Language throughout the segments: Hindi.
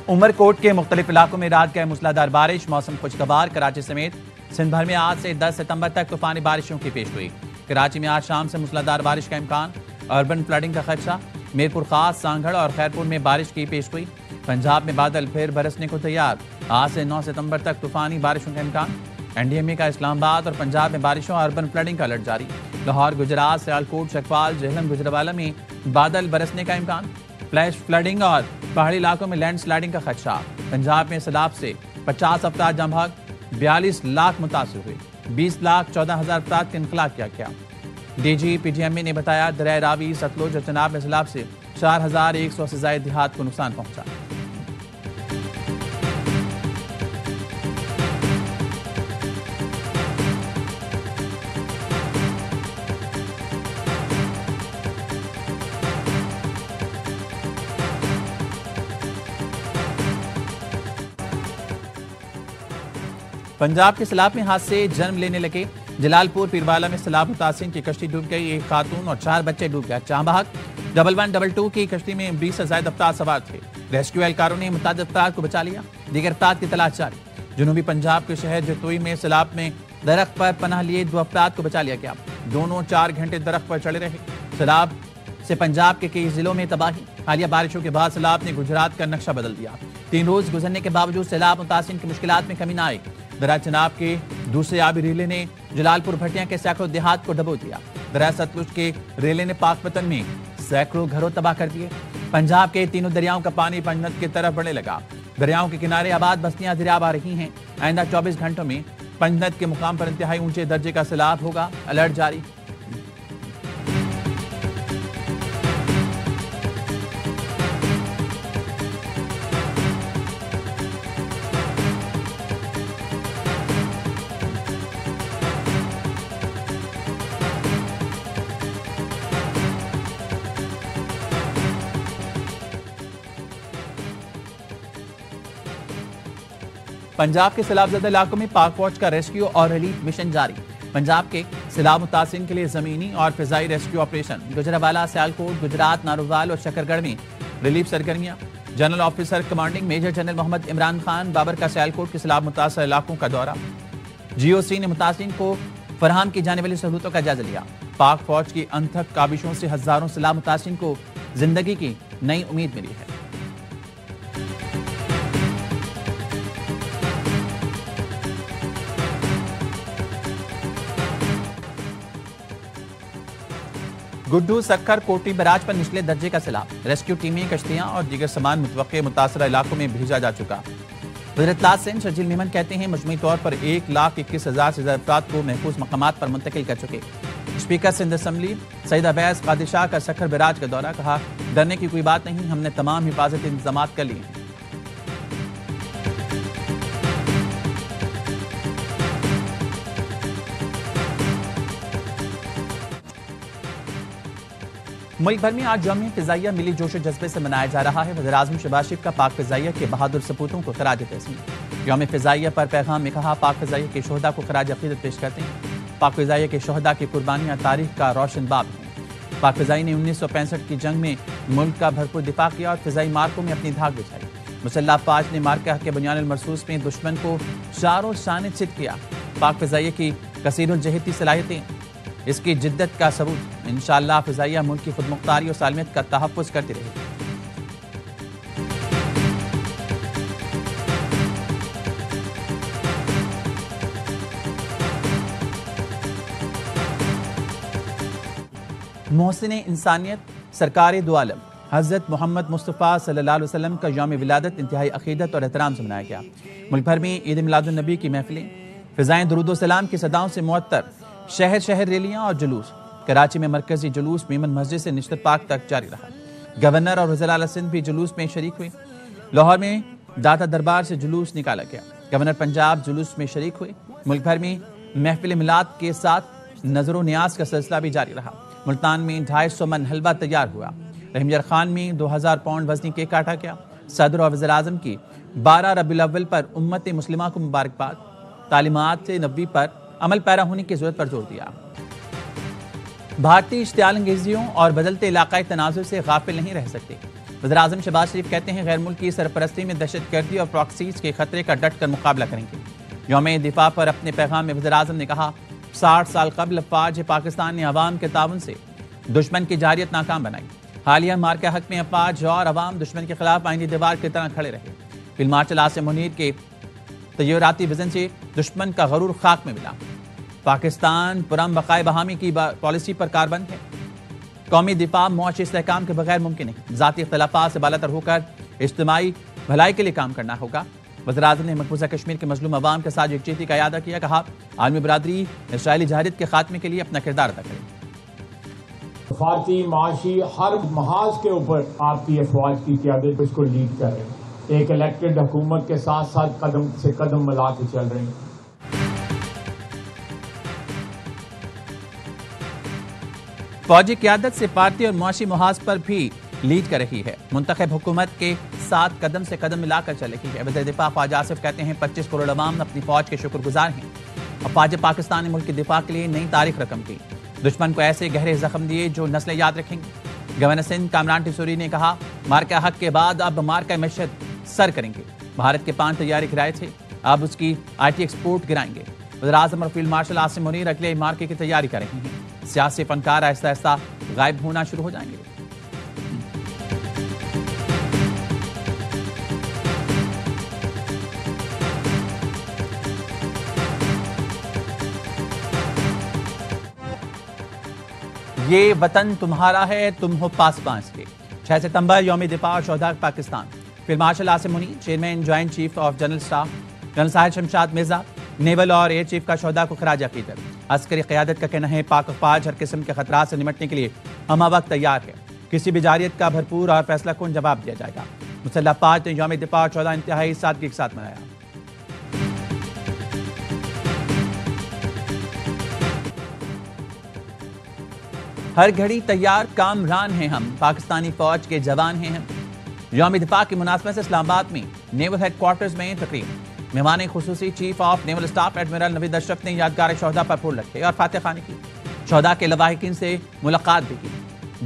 उमरकोट के मुख्तलिफ इलाकों में रात गए मूसलाधार बारिश, मौसम खुशगवार। कराची समेत सिंध भर में आज से 10 सितंबर तक तूफानी बारिशों की पेश हुई। कराची में आज शाम से मूसलाधार बारिश का इम्कान, अर्बन फ्लडिंग का खदशा। मीरपुर खास, सांगड़ और खैरपुर में बारिश की पेश हुई। पंजाब में बादल फिर बरसने को तैयार, आज से 9 सितंबर तक तूफानी बारिशों का इम्कान। एनडीएमए का इस्लामाबाद और पंजाब में बारिशों और अर्बन फ्लडिंग का अलर्ट जारी। लाहौर, गुजरात, सियालकोट, चकवाल, जेहलम, गुजरावाला में बादल बरसने का इम्कान। फ्लैश फ्लडिंग और पहाड़ी इलाकों में लैंड स्लाइडिंग का खदशा। पंजाब में सैलाब से 50 अफराद जहाँ भाग, 42 लाख मुतासिर हुए, 20,14,000 अफराद का इनखला किया गया। डीजी पीटीएमए ने बताया दरिया रावी, सतलुज और चनाब में सैलाब से 4,100 से ज्यादा देहात को नुकसान पहुंचा। पंजाब के सैलाब में हादसे जन्म लेने लगे। जलालपुर पीरवाला में सैलाब मुतासिर की कश्ती डूब गई, एक खातून और 4 बच्चे डूब गए। चांबाग 1122 की कश्ती में 20 से ज्यादा अफराद सवार थे। रेस्क्यू एहलकारों ने मुतअद्दिद अफराद को बचा लिया, दीगर अफराद की तलाश जारी। जनूबी पंजाब के शहर जतोई में सैलाब में दरख्त पर पनाह लिए 2 अफराद को बचा लिया गया। दोनों 4 घंटे दरख्त पर चढ़े रहे। सैलाब से पंजाब के कई जिलों में तबाही। हालिया बारिशों के बाद सैलाब ने गुजरात का नक्शा बदल दिया। 3 रोज गुजरने के बावजूद सैलाब मुतासिर की मुश्किलात में कमी न आई। दरिया चनाब के दूसरे आबी रेले ने जलालपुर भटिया के सैकड़ों देहात को डबो दिया। दरिया सतलुज के रेले ने पाकपतन में सैकड़ों घरों तबाह कर दिए। पंजाब के तीनों दरियाओं का पानी पंजनत की तरफ बढ़ने लगा। दरियाओं के किनारे आबाद बस्तियां दरियाब आ रही हैं। आइंदा 24 घंटों में पंजनत के मुकाम पर इंतहाई ऊंचे दर्जे का सैलाब होगा, अलर्ट जारी। पंजाब के सैलाबजदा इलाकों में पाक फौज का रेस्क्यू और रिलीफ मिशन जारी। पंजाब के सैलाब मुतासिर के लिए जमीनी और फिजाई रेस्क्यू ऑपरेशन। गुजरावाला, सियालकोट, गुजरात, नारोवाल और शकरगढ़ में रिलीफ सरगर्मियां। General officer commanding major general Mohammad Imran Khan Babar का सियालकोट के सैलाब मुतासर इलाकों का दौरा। जीओसी ने मुतासिर को फराहम की जाने वाली सहूलतों का जायजा लिया। पाक फौज की अनथक काबिशों से हजारों सैलाब मुतासिर को जिंदगी की नई उम्मीद मिली है। गुड्डू, सक्कर, कोटी बराज पर निचले दर्जे का सैलाब। रेस्क्यू टीमें, कश्तियां और दीगर सामान मुतवक्के मुतासरा इलाकों में भेजा जा चुका। वज़ीर इत्तलात सिंध शर्जील मेमन कहते हैं मजमूई तौर पर 1,21,000 से ज्यादा अफराद को महफूज मकामात पर मुंतकिल कर चुके। स्पीकर सिंध असम्बली सईद अवैस कादिर शाह का सक्कर बराज का दौरा। कहा डरने की कोई बात नहीं, हमने तमाम हिफाजती इंतजाम कर लिए हैं। मुल्क भर में आज यौम फिजाइया मिली जोश जज्बे से मनाया जा रहा है। वज़ीर-ए-आज़म शहबाज शरीफ का पाक फिजाइया के बहादुर सपूतों को खराज तहसीन। यौम फिजाइया पर पैगाम में कहा पाक फिजाइया के शोहदा को खराज अकीदत पेश करते हैं। पाक फिजाइया के शोहदा की कुर्बानियां तारीख का रोशन बाब हैं। पाक फिजाई ने 1965 की जंग में मुल्क का भरपूर दिफा किया और फिजाई मार्कों में अपनी धाक बिछाई। मुसल्लह अफवाज ने मार्का के बुनियान मरसूस में दुश्मन को चारों शाने चित किया। पाक फिजाइया की कसीरुल जहती सलाहियतें इसकी जिद्दत का सबूत। इंशाअल्लाह फिजाइया मुल्क की खुदमुख्तारी और सालमियत का तहफ़्फ़ुज़ करती रहेगी। मोहसिन इंसानियत सरकार दो आलम हज़रत मोहम्मद मुस्तफ़ा सल्लल्लाहु अलैहि वसल्लम का यौम विलादत इंतहाई अक़ीदत और एहतराम से मनाया गया। मुल्क भर में ईद मिलादुन नबी की महफिलें, फ़िज़ाएँ दुरूद व सलाम की सदाओं से मुअत्तर, शहर शहर रैलियां और जुलूस। कराची में मरकजी जुलूस मीमन मस्जिद से निश्तर पाक तक जारी रहा। गवर्नर और वज़ीर आला सिंध भी जुलूस में शरीक हुए। लाहौर में दाता दरबार से जुलूस निकाला गया। गवर्नर पंजाब जुलूस में शरीक हुए। मुल्क भर में महफिल मिलाद के साथ नजर न्याज का सिलसिला भी जारी रहा। मुल्तान में 250 मन हलवा तैयार हुआ। रहीमजर खान में 2000 पाउंड वजनी केक काटा गया। सदर और वज़ीर आज़म की 12 रबीउल अव्वल पर उम्मत मुस्लिमा को मुबारकबाद। तालीमात नबी पर अमल पैरा होने की जरूरत पर जोर दिया। भारतीय इश्तियाल अंगेजियों और बदलते इलाकाई तनाजुर से गाफिल नहीं रह सकते। वज़ीर-ए-आज़म शहबाज शरीफ कहते हैं गैर मुल्की सरपरस्ती में दहशतगर्दी और प्रॉक्सीज के खतरे का डट कर मुकाबला करेंगे। यौम दिफा पर अपने पैगाम में वज़ीर-ए-आज़म ने कहा 60 साल कबल अफवाज पाकिस्तान ने अवाम के ताउन से दुश्मन की जारियत नाकाम बनाई। हालिया मार्का हक में अफवाज और अवाम दुश्मन के खिलाफ आईनी दीवार की तरह खड़े रहे। फील्ड मार्शल आसिम मुनीर के तैयाराती विजन से दुश्मन का गरूर खाक में मिला। पाकिस्तान पुरम बकाए बहामी की पॉलिसी पर कारबंद है। कौमी दिफा मुआशी इस्तेहकाम के बगैर मुमकिन नहीं। ज़ाती इख्तलाफात से बालातर होकर इज्तिमाई भलाई के लिए काम करना होगा। वज़ीर-ए-आज़म ने मकबूजा कश्मीर के मजलूम अवाम के साथ यकजहती का इयादा किया। कहा आलमी बरादरी इसराइली जारियत के खात्मे के लिए अपना किरदार अदा करे। भारतीय माशी हर महाज के ऊपर आपकी अफवाज की क़यादत इसको लीड कर रहे हैं। एक इलेक्टेड हुकूमत के साथ साथ कदम से कदम मिला के चल रहे हैं। फौजी क़यादत से पार्टी और मुआशी मुहाज पर भी लीड कर रही है। मुंतखब हुकूमत के साथ कदम से कदम मिलाकर चल रही है। वज़ीर दिफा ख्वाजा आसिफ कहते हैं 25 करोड़ अवाम अपनी फौज के शुक्रगुजार हैं। अफवाज पाकिस्तान ने मुल्क के दिफा के लिए नई तारीख रकम की। दुश्मन को ऐसे गहरे जख्म दिए जो नस्लें याद रखेंगी। गवर्नर सिंध कामरान टिसूरी ने कहा मार्का हक के बाद अब मार्का मशहद सर करेंगे। भारत के 5 तैयारी गिराए थे, अब उसकी IT एक्सपोर्ट गिराएंगे। वज़ीर-ए-आज़म और फील्ड मार्शल आसिम मुनीर अगले मार्के की तैयारी कर रहे हैं। सियासी फनकार आहिस्ता आहिस्ता गायब होना शुरू हो जाएंगे। ये वतन तुम्हारा है, तुम हो पासबां के। 6 सितंबर यौम दिफा और शोहदा Pakistan. Field marshal Asim Munir, chairman joint chief of general staff general Sahir Shamshad Mirza, naval और एयर चीफ का शोहदा को खराज अकीदत। अस्करी क़यादत का कहना है पाक अफवाज हर किस्म के खतरात से निपटने के लिए हम वक्त तैयार है। किसी भी जारियत का भरपूर और फैसला कुन जवाब दिया जाएगा। मुसल्लह अफवाज ने यौम दिफा और शोहदा इंतहाई सादगी के साथ मनाया। हर घड़ी तैयार कामरान हैं हम, पाकिस्तानी फौज के जवान हैं हम। यौम दिफा की मुनासबत से इस्लामाबाद में नेवल हेडक्वार्टर्स में तकरीब। मेहमान खुसूसी chief of naval staff admiral Naveed Ashraf ने यादगार शोहदा पर फूल रखे और फातह खानी की। शोहदा के लवाहिकीन से मुलाकात भी की।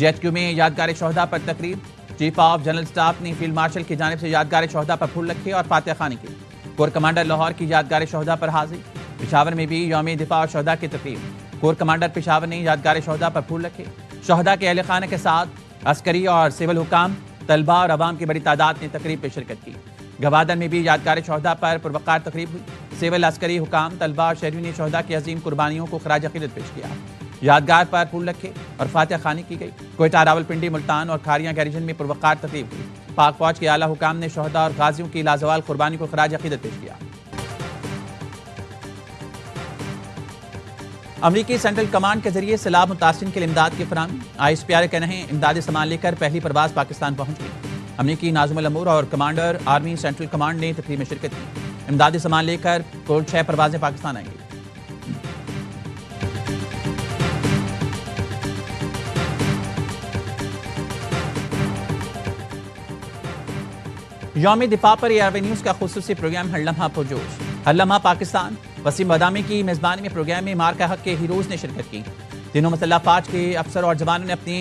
JHQ में यादगार शोहदा पर तकरीब। चीफ ऑफ जनरल स्टाफ ने फील्ड मार्शल की जानिब से यादगार शोहदा पर फूल रखे और फातह खानी की। कोर कमांडर लाहौर की यादगार शोहदा पर हाजिर। पेशावर में भी यौम दिफा और शोहदा की तकरीब। कोर कमांडर पेशावर ने यादगार शोहदा पर फूल रखे। शोहदा के अहल खाना के साथ अस्करी और सिविल हुकाम, तलबा और अवाम की बड़ी तादाद ने तकरीब में शिरकत की। गवादर में भी यादगार शोहदा पर पुरवकार तकरीब हुई। सिविल, अस्करी, हुकाम, तलबा और शहरियों ने शोहदा की अजीम कुर्बानियों को खराज अकीदत पेश किया। यादगार पर फूल रखे और फातह खानी की गई। कोयटा, रावलपिंडी, मुल्तान और खारियां गैरिजन में पुरवकार तकरीब हुई। पाक फौज के आला हुकाम ने शोहदा और गाजियों की लाजवाल कुर्बानी को खराज अकीदत पेश किया। अमरीकी सेंट्रल कमांड के जरिए सैलाब मुतासिरीन के लिए इमदाद की फराहमी। ISPR का कहना है इमदादी सामान लेकर पहली परवाज पाकिस्तान पहुंच गई। अमरीकी नाज़िमुल अमूर और कमांडर आर्मी सेंट्रल कमांड ने तकरीब में शिरकत की। इमदादी सामान लेकर कुल 6 परवाजें पाकिस्तान आएंगी। यौम दिफा पर ARV न्यूज़ का खुसूसी प्रोग्राम हर लम्हा पुरजोश। हर लम्हा पाकिस्तान। वसीम बदामी की मेजबानी में प्रोग्राम में मार्का हक के हीरोज ने शिरकत की। तीनों मुसल्लह अफवाज के अफसर और जवानों ने अपनी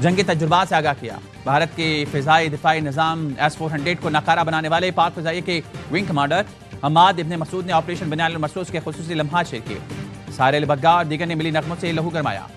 जंगी तजुर्बात से आगाह किया। भारत के फिजाई दिफाई निज़ाम S-400 को नकारा बनाने वाले पाक फिजाई के विंग कमांडर हमाद इब्न मसूद ने ऑपरेशन बनियान मसरूस के खुसूसी लम्हा शेयर किए। सारे बग्गा और दीगर ने मिली नगमों से लहू गरमाया।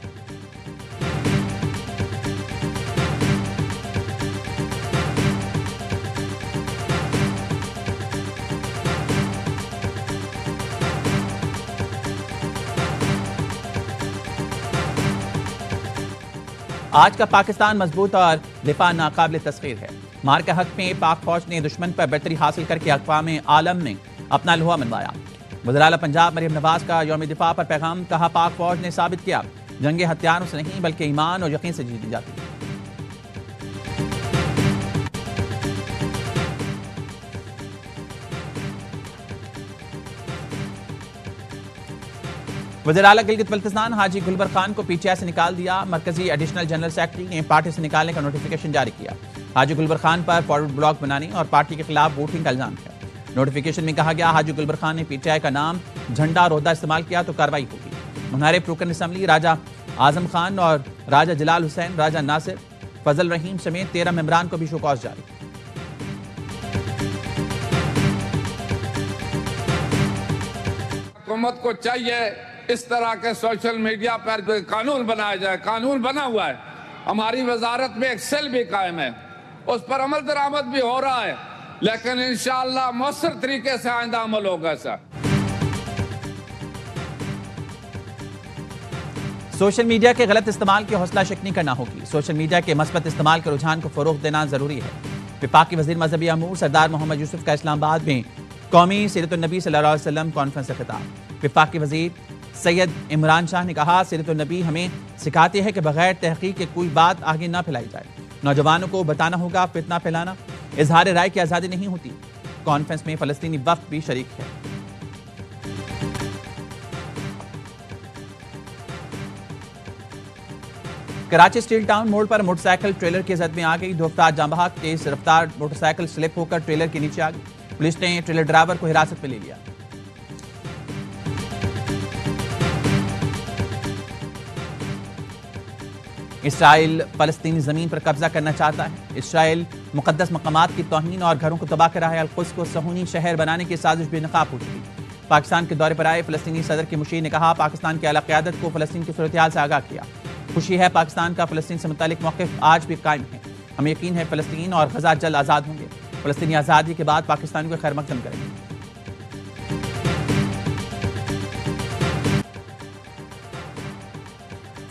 आज का पाकिस्तान मजबूत और दिफा नाकाबिल तस्खीर है। मार्का हक में पाक फौज ने दुश्मन पर बेहतरी हासिल करके अक़वाम आलम में अपना लोहा मनवाया। वज़ीर आला पंजाब मरियम नवाज का यौम दिफा पर पैगाम। कहा पाक फौज ने साबित किया जंगे हथियारों से नहीं बल्कि ईमान और यकीन से जीती जाती है। वज़ीर आला गिलगित बल्तिस्तान हाजी गुलबर खान को PTI से निकाल दिया। मरकजी एडिशनल जनरल सेक्रेटरी ने पार्टी से निकालने का नोटिफिकेशन जारी किया। हाजी गुलबर खान पर फॉरवर्ड ब्लॉक बनाने और पार्टी के खिलाफ वोटिंग का इल्जाम है। नोटिफिकेशन में कहा गया हाजी गुलबर खान ने PTI का नाम, झंडा और ओहदा इस्तेमाल किया तो कार्रवाई होगी। मुनारिफ रुकन असम्बली राजा आजम खान और राजा जलाल हुसैन, राजा नासिर, फजल रहीम समेत 13 मेंबरान को भी शोकॉज जारी। हुकूमत को चाहिए इस तरह के सोशल मीडिया पर कोई कानून बनाया जाए। कानून बना हुआ है, हमारी वजारत में एक सेल भी कायम है, उस पर अमल दरामद भी हो रहा है, लेकिन इंशाअल्लाह मौसर तरीके से आइंदा अमल होगा। सर, सोशल मीडिया के गलत इस्तेमाल की हौसला शिकनी करना होगी। सोशल मीडिया के मस्बत इस्तेमाल के रुझान को फरोग देना जरूरी है। विफाकी वजीर मजहबी अमूर सरदार मोहम्मद यूसुफ का इस्लामाबाद में कौमी सीरतुन्नबी सल्लल्लाहु अलैहि वसल्लम कॉन्फ्रेंस से खिताब। विफाकी वजीर सैयद इमरान शाह ने कहा, सीरतुन्नबी हमें सिखाती है कि बगैर तहकीक के कोई बात आगे ना फैलाई जाए। नौजवानों को बताना होगा फितना फैलाना इजहार राय की आज़ादी नहीं होती। कॉन्फ्रेंस में फलस्तीनी वफ्द भी शरीक है। कराची स्टील टाउन मोड़ पर मोटरसाइकिल ट्रेलर की जद में आ गई। दो अफराद जाँ बहक, तेज रफ्तार मोटरसाइकिल स्लिप होकर ट्रेलर के नीचे आ गई। पुलिस ने ट्रेलर ड्राइवर को हिरासत में ले लिया। इसराइल फलस्तीनी जमीन पर कब्जा करना चाहता है। इसराइल मुकद्दस मकामात की तौहीन और घरों को तबाह कर रहा है। अल-कुद्स को सहूनी शहर बनाने की साजिश बेनकाब हो चुकी। पाकिस्तान के दौरे पर आए फलस्तीनी सदर की मुशीर ने कहा, पाकिस्तान की आला क़यादत को फलस्तीन की सूरत हाल से आगाह किया। खुशी है पाकिस्तान का फलस्तीन से मुतालिक मौक़िफ़ आज भी कायम है। हमें यकीन है फलस्तीन और गजा जल्द आज़ाद होंगे। फलस्तीनी आज़ादी के बाद पाकिस्तानियों को खैर मकदम करेंगे।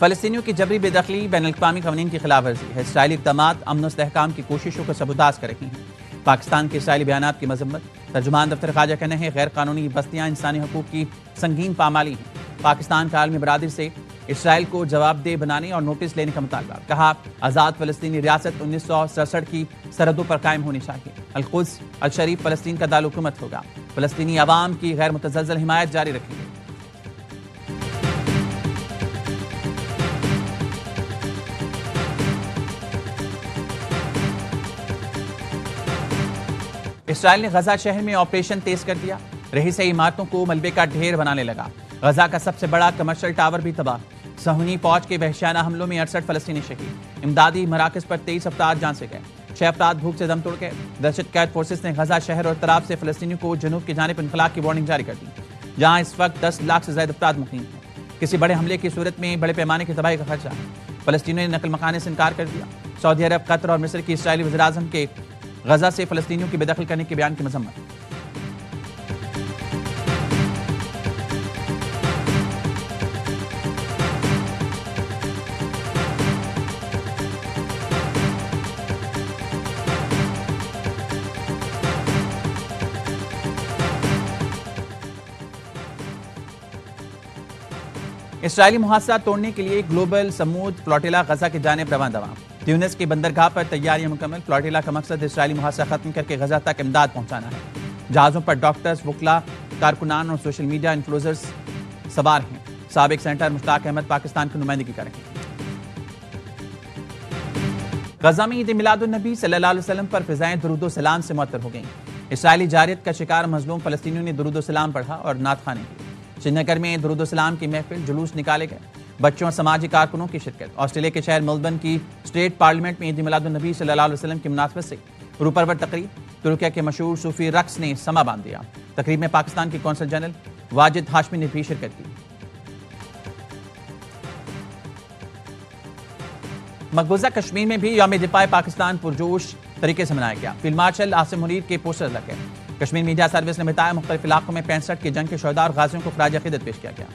फलस्तीनियों की जबरी बेदखली बैनुल-अक़वामी क़वानीन की खिलाफ वर्जी है। इसराइली इक़दामात अमन और इस्तेहकाम की कोशिशों को सबूताज़ कर रही हैं। पाकिस्तान के इसराइली बयानात की मजम्मत। तर्जुमान दफ्तर ख़ारजा कहना है, गैर कानूनी बस्तियाँ इंसानी हकूक़ की संगीन पामाली हैं। पाकिस्तान का आलमी बरादरी से इसराइल को जवाबदेह बनाने और नोटिस लेने का मुतालबा। कहा, आज़ाद फलस्तीनी रियासत 1967 की सरहदों पर कायम होनी चाहिए। अल-कुद्स अल-शरीफ फलस्तीन का दारुल हुकूमत होगा। फलस्तीनी अवाम की गैर मुतज़लज़ल हिमायत जारी रखेंगे। इसराइल ने गजा शहर में ऑपरेशन तेज कर दिया। रही से इमारतों को मलबे का ढेर बनाने लगा। गजा का सबसे बड़ा कमर्शियल टावर भी तबाह। सहूनी फौज के वहशियाना हमलों में 68 फलस्तीनी शहीद। इमदादी मराकज पर 23 अफराद जान से गए। 6 अफराद भूख से दम तोड़ गए। दहशत कैद फोर्सेस ने गजा शहर और तराब से फलस्तीनियों को जनूब की जानिब इनखलाक की वार्निंग जारी कर दी, जहां इस वक्त 10 लाख से ज्यादा अफराद मुकीम हैं। किसी बड़े हमले की सूरत में बड़े पैमाने की तबाही का खर्चा है। फलस्तीनियों ने नकल मकाने से इनकार कर दिया। सऊदी अरब, कतर और मिस्र की इसराइली वज़ीर-ए-आज़म के गजा से फलस्तीनियों की बेदखल करने के बयान की मजम्मत। इसराइली मुहासा तोड़ने के लिए ग्लोबल समूद फ्लोटिला गजा की जानिब रवां दवा। ट्यूनिस की बंदरगाह पर तैयारियां मुकम्मल। फ्लोटिला का मकसद इसराइली मुहासा खत्म करके गजा तक इमदाद पहुंचाना है। जहाजों पर डॉक्टर्स, वकला, कारकुनान और सोशल मीडिया इन्फ्लुएंसर्स सवार हैं। साबिक सेनेटर मुश्ताक अहमद पाकिस्तान की नुमाइंदगी करेंगे। गजा में ईद मिलादुन्नबी सल्लल्लाहु अलैहि वसल्लम पर फिजाएं दुरूद सलाम से मुअत्तर हो गईं। इसराइली जारियत का शिकार मजलूम फलस्तीनियों ने दुरूद सलाम पढ़ा और नात खाने की। श्रीनगर में दुरूद सलाम की महफिल, जुलूस निकाले गए। बच्चों और समाजी कारकुनों की शिरकत। ऑस्ट्रेलिया के शहर मेलबर्न की स्टेट पार्लियामेंट में ईद मिलादुन्नबी सल्लल्लाहु अलैहि वसल्लम की मुनासबत से रूपरवर तकरीब। तुर्किया के मशहूर सूफी रक्स ने समा बांध दिया। तकरीब में पाकिस्तान के कौंसल जनरल वाजिद हाशमी ने भी शिरकत की। मकबूजा कश्मीर में भी यौम दिफाए पाकिस्तान पुरजोश तरीके से मनाया गया। फील्ड मार्शल आसिम मुनीर के पोस्टर लगे। कश्मीर मीडिया सर्विस ने बताया, मुख्तलिफ इलाकों में 65 के जंग के शहदा और गाजियों को खराज अकीदत पेश किया गया।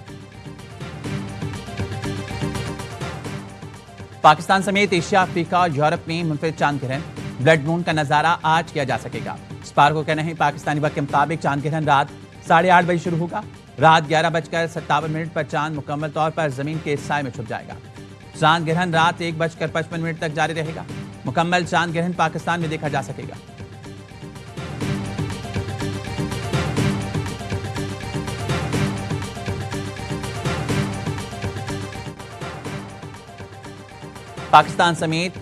पाकिस्तान समेत एशिया, अफ्रीका और यूरोप में मुनफरिद चांद ग्रहण, ब्लड मून का नजारा आज किया जा सकेगा। स्पार्को कहना है, पाकिस्तानी वक्त के मुताबिक चांद ग्रहण रात 8:30 बजे शुरू होगा। रात 11:57 पर चांद मुकम्मल तौर पर जमीन के साए में छुप जाएगा। चांद ग्रहण रात 1:55 तक जारी रहेगा। मुकम्मल चांद ग्रहण पाकिस्तान में देखा जा सकेगा। पाकिस्तान समेत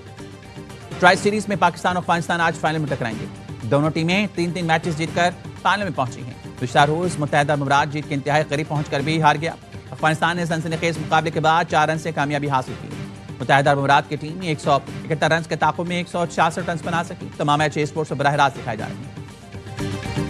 ट्राई सीरीज में पाकिस्तान और अफगानिस्तान आज फाइनल में टकराएंगे। दोनों टीमें 3-3 मैचेस जीतकर फाइनल में पहुंची हैं। पिछला रोज मुत्तहिदा अरब अमीरात जीत के इंतहाई करीब पहुंचकर भी हार गया। अफगानिस्तान ने सनसनीखेज मुकाबले के बाद 4 रन से कामयाबी हासिल की। मुत्तहिदा अरब अमीरात की टीम 171 रन के ताक़ुब में 166 रन बना सकी। तमाम मैच स्पोर्ट्स पर बराह रास्त दिखाए जा रहे हैं।